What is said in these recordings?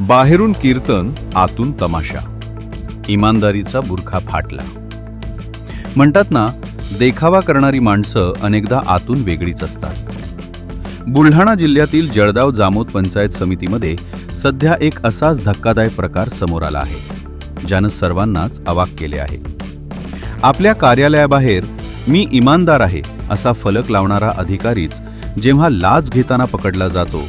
बाहेरून कीर्तन, आतून तमाशा. इमानदारीचा बुरखा फाटला. म्हणतात ना, देखावा करणारी माणसं अनेकदा आतून वेगळीच असतात. बुलढाणा जिल्ह्यातील जळगाव जामोद पंचायत समितीमध्ये सध्या एक असाच धक्कादायक प्रकार समोर आला आहे, ज्यानं सर्वांनाच अवाक केले आहे. आपल्या कार्यालयाबाहेर "मी इमानदार आहे" असा फलक लावणारा अधिकारीच जेव्हा लाच घेताना पकडला जातो,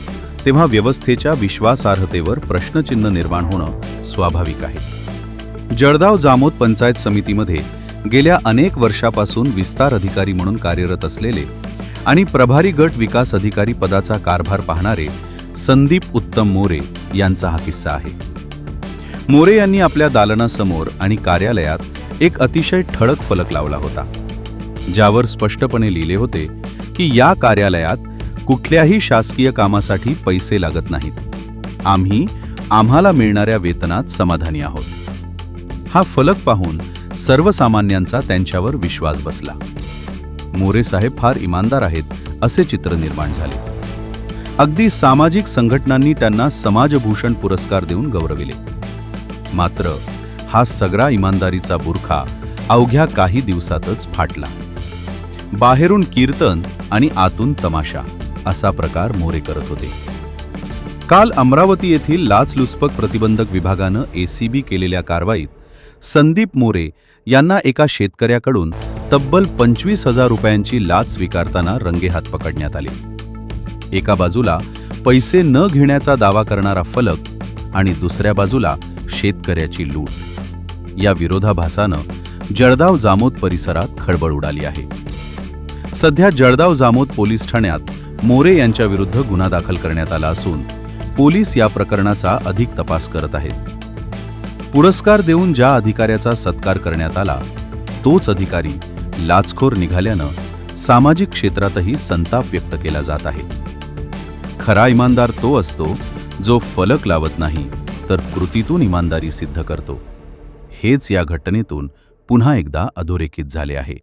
तेव्हा व्यवस्थेच्या विश्वासार्हतेवर प्रश्नचिन्ह निर्माण होणं स्वाभाविक आहे. जळगाव जामोद पंचायत समितीमध्ये गेल्या अनेक वर्षापासून विस्तार अधिकारी म्हणून कार्यरत असलेले आणि प्रभारी गट विकास अधिकारी पदाचा कारभार पाहणारे संदीप उत्तम मोरे यांचा हा किस्सा आहे. मोरे यांनी आपल्या दालनासमोर आणि कार्यालयात एक अतिशय ठळक फलक लावला होता, ज्यावर स्पष्टपणे लिहिले होते की या कार्यालयात कुठल्याही शासकीय कामासाठी पैसे लागत नाहीत. आम्ही आम्हाला मिळणाऱ्या वेतनात समाधानी आहोत. हा फलक पाहून सर्वसामान्यांचा त्यांच्यावर विश्वास बसला. मोरे साहेब फार इमानदार आहेत असे चित्र निर्माण झाले. अगदी सामाजिक संघटनांनी त्यांना समाजभूषण पुरस्कार देऊन गौरविले. मात्र हा सगळा इमानदारीचा बुरखा अवघ्या काही दिवसातच फाटला. बाहेरून कीर्तन आणि आतून तमाशा असा प्रकार मोरे करत होते. काल अमरावती येथील लाचलुचपत प्रतिबंधक विभागानं ACB केलेल्या कारवाईत संदीप मोरे यांना एका शेतकऱ्याकडून तब्बल 25,000 रुपयांची लाच स्वीकारताना रंगेहात पकडण्यात आले. एका बाजूला पैसे न घेण्याचा दावा करणारा फलक आणि दुसऱ्या बाजूला शेतकऱ्याची लूट. या विरोधाभासानं जळगाव जामोद परिसरात खळबळ उडाली आहे. सध्या जळगाव जामोद पोलीस ठाण्यात मोरे यांच्या विरुद्ध गुन्हा दाखल करण्यात आला असून पोलीस या प्रकरणाचा अधिक तपास करत आहेत. पुरस्कार देऊन ज्या अधिकाऱ्याचा सत्कार करण्यात आला, तोच अधिकारी लाचखोर निघाल्यानं सामाजिक क्षेत्रातही संताप व्यक्त केला जात आहे. खरा इमानदार तो असतो जो फलक लावत नाही, तर कृतीतून इमानदारी सिद्ध करतो. हेच या घटनेतून पुन्हा एकदा अधोरेखित झाले आहे.